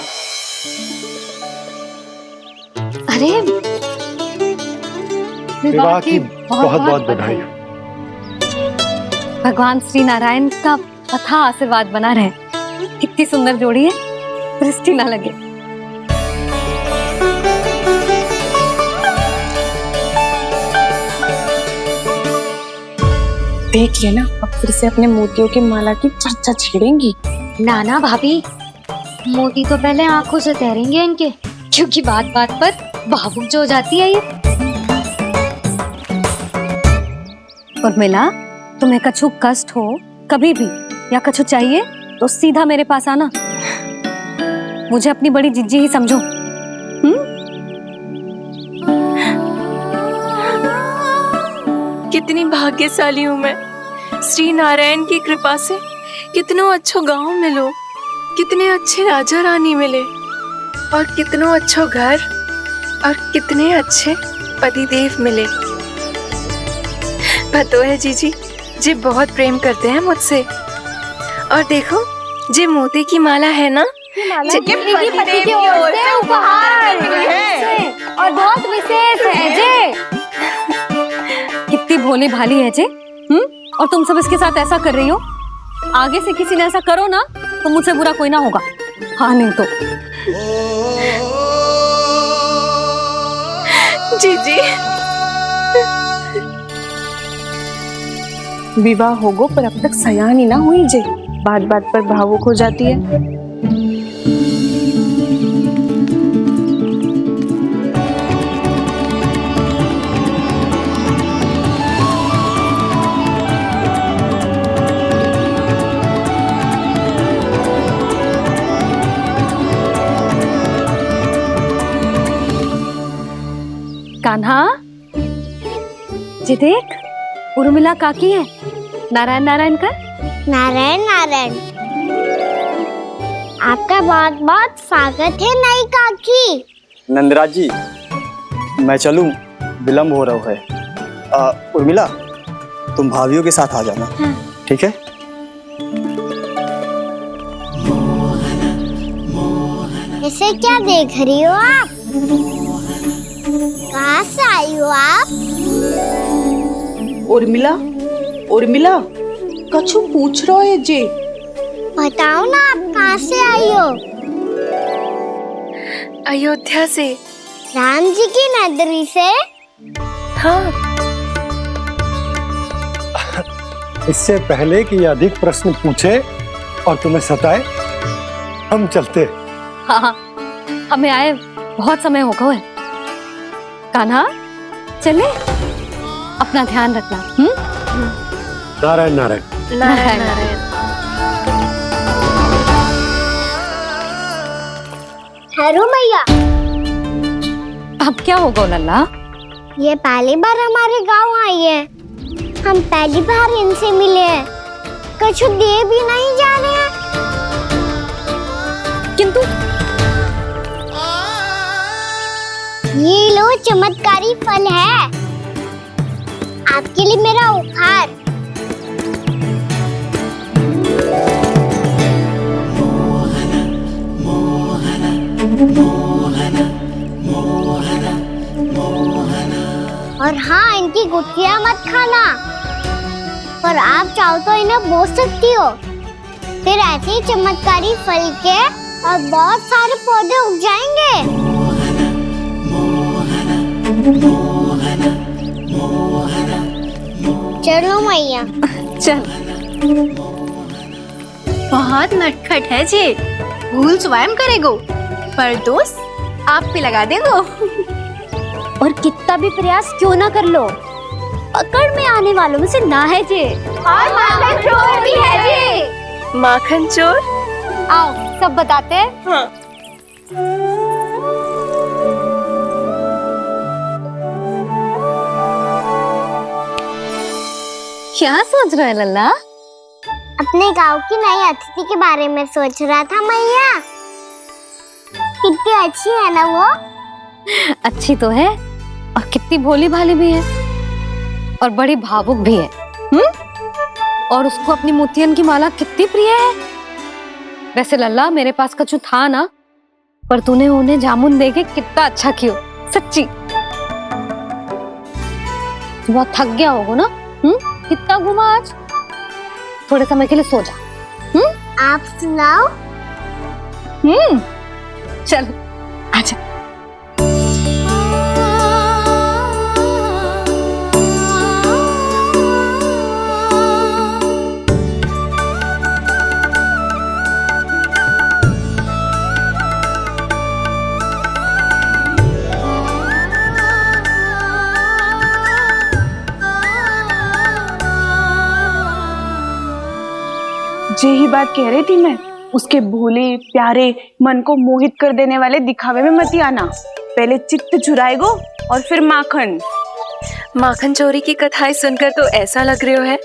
अरे, विवाह की बहुत बहुत बधाई। भगवान श्री नारायण का अथाह आशीर्वाद बना रहे। कितनी सुंदर जोड़ी है, दृष्टि ना लगे। देख लेना, अब फिर से अपने मोतियों की माला की चर्चा छेड़ेंगी। नाना भाभी, मोती तो पहले आंखों से तैरेंगे इनके, क्योंकि बात बात पर भावुक जो हो जाती है ये। उर्मिला, तुम्हें कछु कष्ट हो कभी भी या कछु चाहिए तो सीधा मेरे पास आना। मुझे अपनी बड़ी जिज्जी ही समझो। कितनी भाग्यशाली हूँ मैं, श्री नारायण की कृपा से कितनों अच्छो गांव मिलो, कितने अच्छे राजा रानी मिले और कितनों अच्छो घर और कितने अच्छे पतिदेव मिले। पतो है जीजी, जी बहुत प्रेम करते हैं मुझसे और देखो जे मोती की माला है ना, ये पति की ओर से उपहार है और बहुत विशेष है जे। कितनी भोली भाली है जे। और तुम सब इसके साथ ऐसा कर रही हो। आगे से किसी ने ऐसा करो ना तो मुझसे बुरा कोई ना होगा। हाँ नहीं तो। जीजी विवाह होगो पर अब तक सयान ही ना हुई जे, बात बात पर भावुक हो जाती है। कान्हा जी देख, उर्मिला काकी है। नारायण नारायण कर। नारायण नारायण। आपका बहुत बहुत स्वागत है नई काकी। नंदराज जी, मैं चलूं, विलम्ब हो रहा है। उर्मिला, तुम भाभियों के साथ आ जाना। ठीक है? इसे क्या देख रही हो आप? कहाँ से आई हो आप? उर्मिला, उर्मिला, कछु पूछ रहा है जे। बताओ ना आप कहाँ से आई हो? अयोध्या से। राम जी की नगरी से? हाँ। इससे पहले कि ये अधिक प्रश्न पूछे और तुम्हें सताए, हम चलते। हाँ, हमें आए बहुत समय हो गया है। कान्हा चले, अपना ध्यान रखना। नारायण नारायण। नारायण नारायण। ठहरो मैया। अब क्या होगा लल्ला? ये पहली बार हमारे गांव आई है। हम पहली बार इनसे मिले हैं। कछु दे भी नहीं जा रहे हैं। किंतु ये लो चमत्कारी फल है, आपके लिए मेरा उपहार। और हाँ, इनकी गुठलियां मत खाना, पर आप चाहो तो इन्हें बोल सकती हो। फिर ऐसे ही चमत्कारी फल के और बहुत सारे पौधे उग जाएंगे। चलो मैया। चल। बहुत नटखट है जे, भूल स्वयं करेगो पर दोस्त आप पे लगा देगो। और कितना भी प्रयास क्यों ना कर लो, पकड़ में आने वालों में से ना है जे। और माखन चोर भी है जे। माखन चोर? आओ सब बताते हैं। हाँ। क्या सोच रहे हैं लल्ला? अपने गांव की नई अतिथि के बारे में सोच रहा था मैया। कितनी अच्छी है ना वो? अच्छी तो है और कितनी भोली भाली भी है और बड़ी भावुक भी है। और उसको अपनी मोतियन की माला कितनी प्रिय है। वैसे लल्ला, मेरे पास कछु था ना, पर तूने उन्हें जामुन देके कितना अच्छा किया। सच्ची बहुत थक गया होगा ना? कितना घुमा आज। थोड़े समय के लिए सो जा। आप सुनाओ। चल आजा। यही बात कह रही थी मैं, उसके भोले प्यारे मन को मोहित कर देने वाले दिखावे में मत आना। पहले चित्त चुराएगो और फिर माखन। माखन चोरी की कथाएं सुनकर तो ऐसा लग रहा है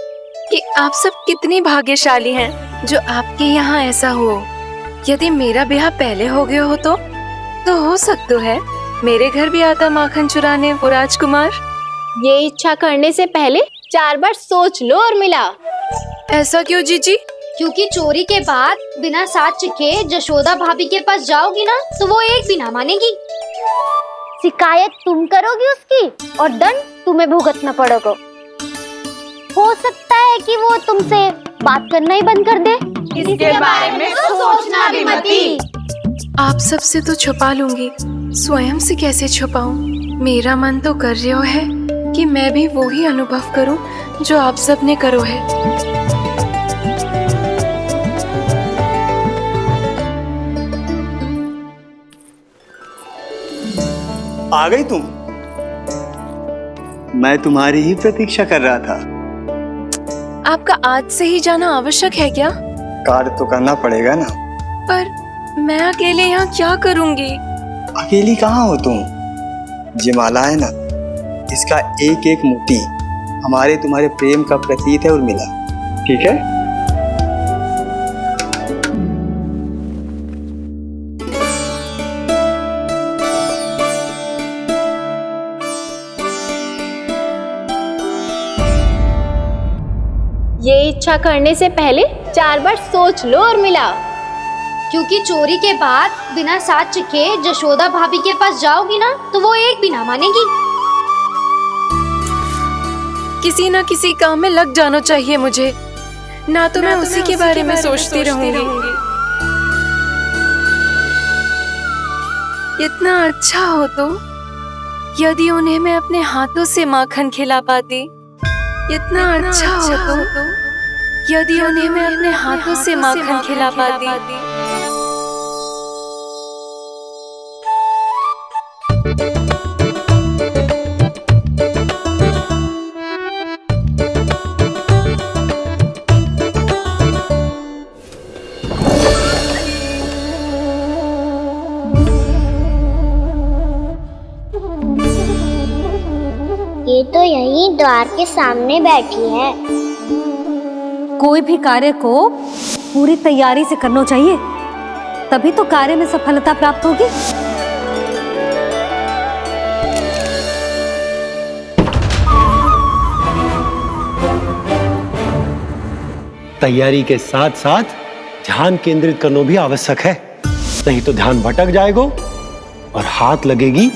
कि आप सब कितनी भाग्यशाली हैं जो आपके यहाँ ऐसा हो। यदि मेरा ब्याह पहले हो गया हो तो हो सकता है मेरे घर भी आता माखन चुराने वो राजकुमार। ये इच्छा करने से पहले 4 बार सोच लो उर्मिला। ऐसा क्यों जीजी? क्योंकि चोरी के बाद बिना साथ के जशोदा भाभी के पास जाओगी ना तो वो एक भी ना मानेगी। शिकायत तुम करोगी उसकी और दंड तुम्हें भुगतना पड़ेगा। हो सकता है कि वो तुमसे बात करना ही बंद कर दे। इसके बारे में तो सोचना भी मती। आप सबसे तो छुपा लूंगी, स्वयं से कैसे छुपाऊं? मेरा मन तो कर रहा है कि मैं भी वो ही अनुभव करूं जो आप सब ने करो है। आ गई तुम? मैं तुम्हारी ही प्रतीक्षा कर रहा था। आपका आज से ही जाना आवश्यक है क्या? कार्य तो करना पड़ेगा ना। पर मैं अकेले यहाँ क्या करूँगी? अकेली कहाँ हो तुम? ये माला है ना, इसका एक एक मोती हमारे तुम्हारे प्रेम का प्रतीक है उर्मिला, ठीक है? ये इच्छा करने से पहले 4 बार सोच लो उर्मिला। क्योंकि चोरी के बाद बिना साथ के जशोदा भाभी के पास जाओगी ना तो वो एक भी ना मानेगी। किसी ना किसी काम में लग जाना चाहिए मुझे, ना तो मैं उसी के बारे में सोचती रहूंगी। इतना अच्छा हो तो यदि उन्हें मैं अपने हाथों से माखन खिला पाती। इतना अच्छा हो तो यदि उन्हें मैं अपने हाथों से माखन खिला पाती। ये तो यहीं द्वार के सामने बैठी है। कोई भी कार्य को पूरी तैयारी से करना चाहिए, तभी तो कार्य में सफलता प्राप्त होगी। तैयारी के साथ साथ ध्यान केंद्रित करना भी आवश्यक है, नहीं तो ध्यान भटक जाएगा और हाथ लगेगी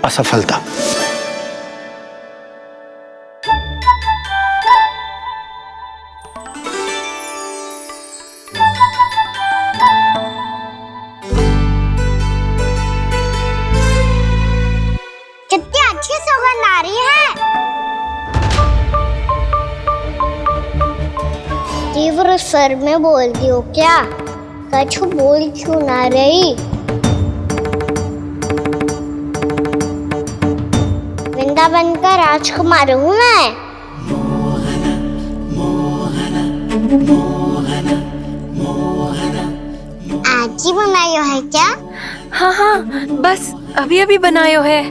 असफलता। कितनी अच्छी सुगंध आ रही है। तीव्र स्वर में बोलती हो क्या? कछु बोल क्यों ना रही? वृंदावन का राजकुमार हूँ मैं। आज ही बनायो है क्या? हाँ हाँ, बस अभी अभी बनायो है।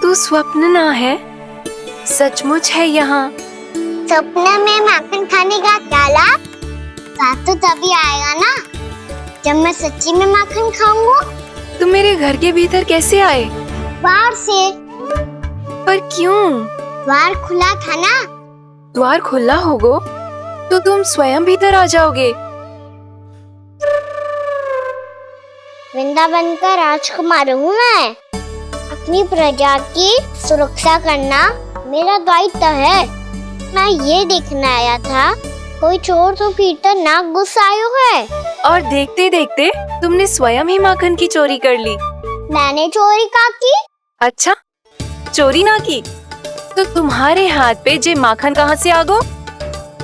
तू स्वप्न ना है, सचमुच है यहाँ। सपने में माखन खाने का क्या लाभ? साथ तो तभी आएगा ना जब मैं सच्ची में माखन खाऊंगा। तुम मेरे घर के भीतर कैसे आए? बाहर से। पर क्यों? द्वार खुला था ना। द्वार खुला होगा तो तुम स्वयं भीतर आ जाओगे। वृंदावन का राजकुमार हूँ मैं। अपनी प्रजा की सुरक्षा करना मेरा दायित्व है। मैं ये देखने आया था कोई चोर तो भीतर ना घुस आयो है। और देखते देखते तुमने स्वयं ही माखन की चोरी कर ली। मैंने चोरी का की? अच्छा, चोरी ना की तो तुम्हारे हाथ पे जे माखन कहाँ से आ गो?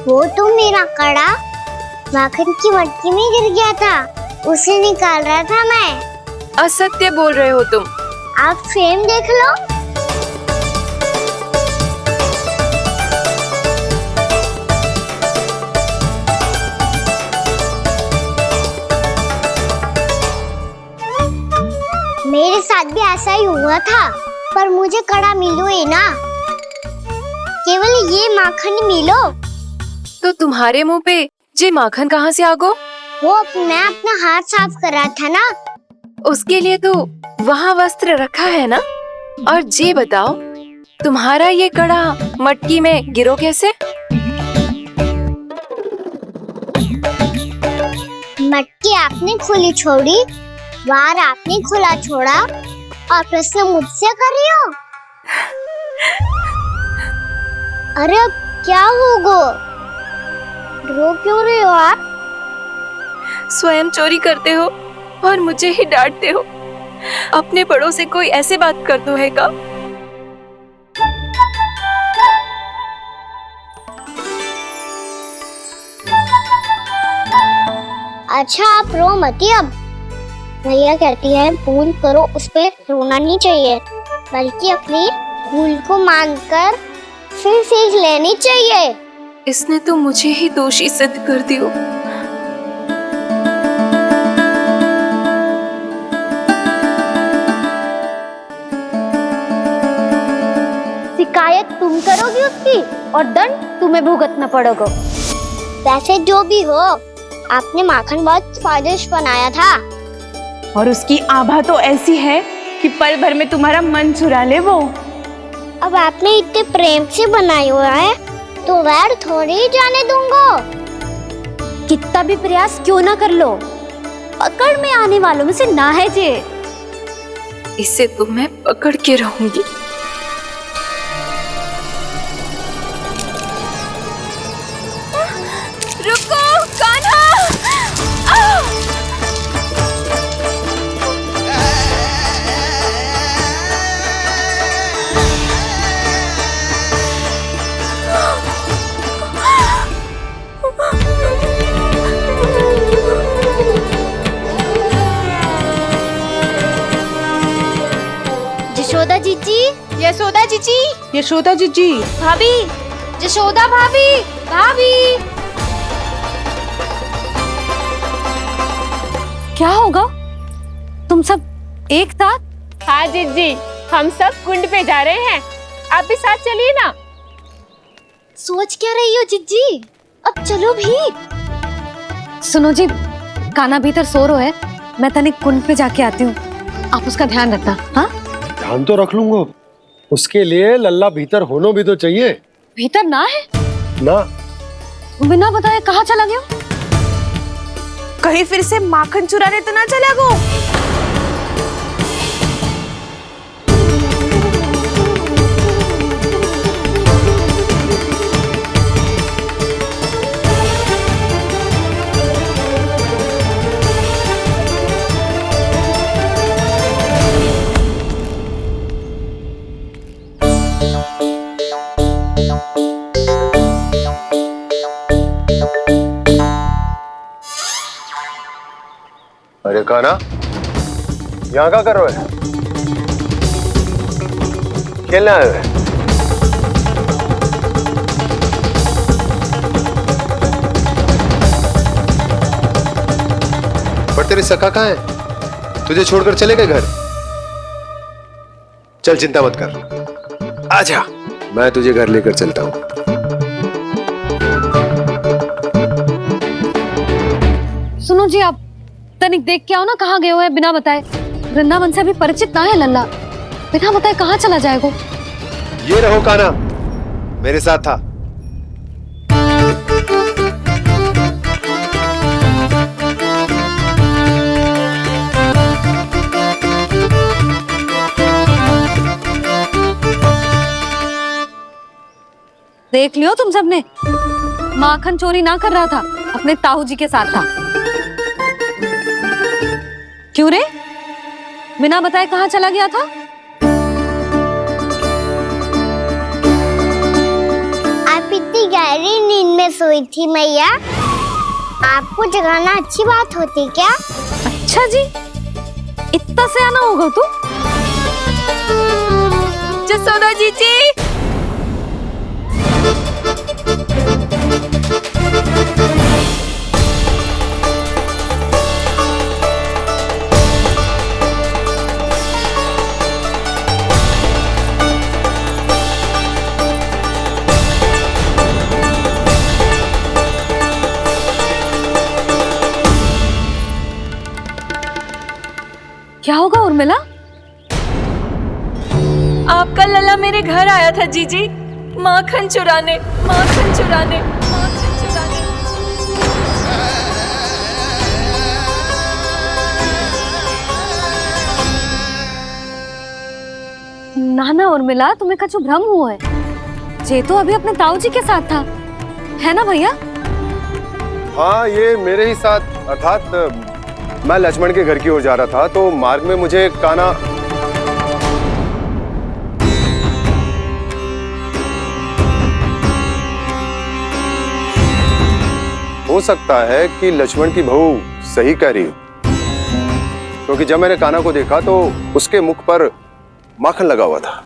वो तो मेरा कड़ा माखन की मटकी में गिर गया था, उसे निकाल रहा था मैं। असत्य बोल रहे हो तुम। आप स्वयं देख लो। मेरे साथ भी ऐसा ही हुआ था, पर मुझे कड़ा मिलो ही ना। केवल ये माखन मिलो तो तुम्हारे मुंह पे जे माखन कहाँ से आ गो? वो मैं अपना हाथ साफ कर रहा था ना। उसके लिए तो वहाँ वस्त्र रखा है ना। और जे बताओ, तुम्हारा ये कड़ा मटकी में गिरो कैसे? मटकी आपने खुली छोड़ी, वार आपने खुला छोड़ा और प्रश्न मुझसे कर रही हो। अरे अब क्या होगा? रो क्यों रहे हो आप? स्वयं चोरी करते हो और मुझे ही डांटते हो। अपने बड़ों से कोई ऐसे बात कर दो है का? अच्छा आप रो मती। अब भैया कहती है भूल करो, उस पे रोना नहीं चाहिए, बल्कि अपनी भूल को मानकर फिर सीख लेनी चाहिए। इसने तो मुझे ही दोषी सिद्ध कर दियो। शिकायत तुम करोगी उसकी और दंड तुम्हें भुगतना पड़ेगा। वैसे जो भी हो, आपने माखन बहुत स्वादिष्ट बनाया था। और उसकी आभा तो ऐसी है कि पल भर में तुम्हारा मन चुरा ले वो। अब आपने इतने प्रेम से बनाया हुआ है तो वैर थोड़ी ही जाने दूंगा। कितना भी प्रयास क्यों ना कर लो, पकड़ में आने वालों में से ना है जे। इसे तो मैं पकड़ के रहूंगी। रुको कान्हा! यशोदा जीजी, यशोदा जीजी, यशोदा जीजी, भाभी, यशोदा भाभी, भाभी। क्या होगा? तुम सब एक साथ? हाँ जीजी, हम सब कुंड पे जा रहे हैं, आप भी साथ चलिए ना। सोच क्या रही हो जीजी? अब चलो भी। सुनो जी, कान्हा भीतर सो रो है, मैं तनिक कुंड पे जाके आती हूँ, आप उसका ध्यान रखना। हाँ, ध्यान तो रख लूंगा, उसके लिए लल्ला भीतर होना भी तो चाहिए। भीतर ना है ना? बिना बताए कहाँ चला गया? कहीं फिर से माखन चुराने तो ना चला गो? अरे कान्हा, यहाँ क्या कर रहे हो? खेलने आए हुए? पर तेरे सखा कहाँ है? तुझे छोड़कर चले गए घर? चल चिंता मत कर, आजा, मैं तुझे घर लेकर चलता हूँ। सुनो जी, आप तनिक देख के आओ ना, कहाँ गए हुए हैं बिना बताए। वृंदावन से अभी परिचित ना है लल्ला, बिना बताए कहाँ चला जाएगा? ये रहो कान्हा, मेरे साथ था। देख लियो तुम सबने, माखन चोरी ना कर रहा था, अपने ताऊ जी के साथ था। क्यों रे, बिना बताए कहाँ चला गया था? आप इतनी गहरी नींद में सोई थी मैया, आपको जगाना अच्छी बात होती क्या? अच्छा जी, इतना सयाना होगा तू? यशोदा जीजी, क्या होगा उर्मिला? आपका लला मेरे घर आया था जीजी, माखन चुराने, माखन चुराने, माखन चुराने। ना ना उर्मिला, तुम्हें कछु भ्रम हुआ है। जे तो अभी अपने ताऊ जी के साथ था, है ना भैया? हाँ, ये मेरे ही साथ, अर्थात मैं लक्ष्मण के घर की ओर जा रहा था तो मार्ग में मुझे काना। हो सकता है कि लक्ष्मण की बहू सही कह रही हो, क्योंकि जब मैंने काना को देखा तो उसके मुख पर माखन लगा हुआ था।